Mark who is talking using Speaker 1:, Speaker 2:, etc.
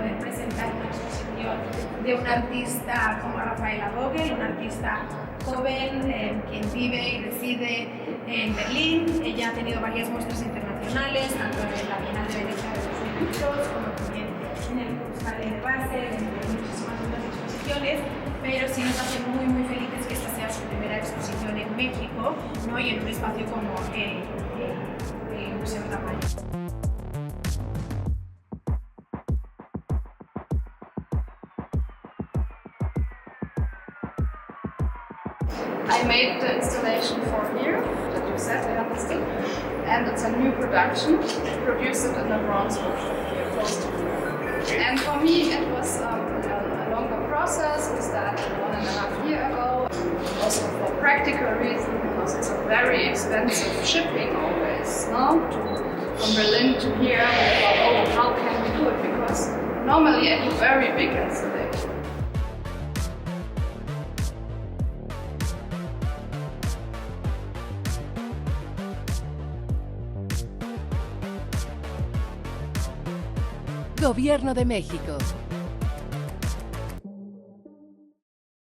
Speaker 1: poder presentar una exposición de una artista como Raphaela Vogel, una artista joven, quien vive y reside en Berlín. Ella ha tenido varias muestras internacionales, tanto en la Bienal de Venecia de 2022 como también en el Museo de Base, entre muchísimas otras exposiciones, pero sí nos hace muy felices que esta sea su primera exposición en México, ¿no? Y en un espacio como el Museo Tamayo.
Speaker 2: I made the installation for here, that you said, we understood, and it's a new production, produced it in a bronze workshop here close to Nuremberg. And for me it was a longer process. We started 1.5 years ago, also for practical reasons, because it's a very expensive shipping always, no? From Berlin to here, we thought, oh, how can we do it? Because normally I do very big installations.
Speaker 3: Gobierno de México.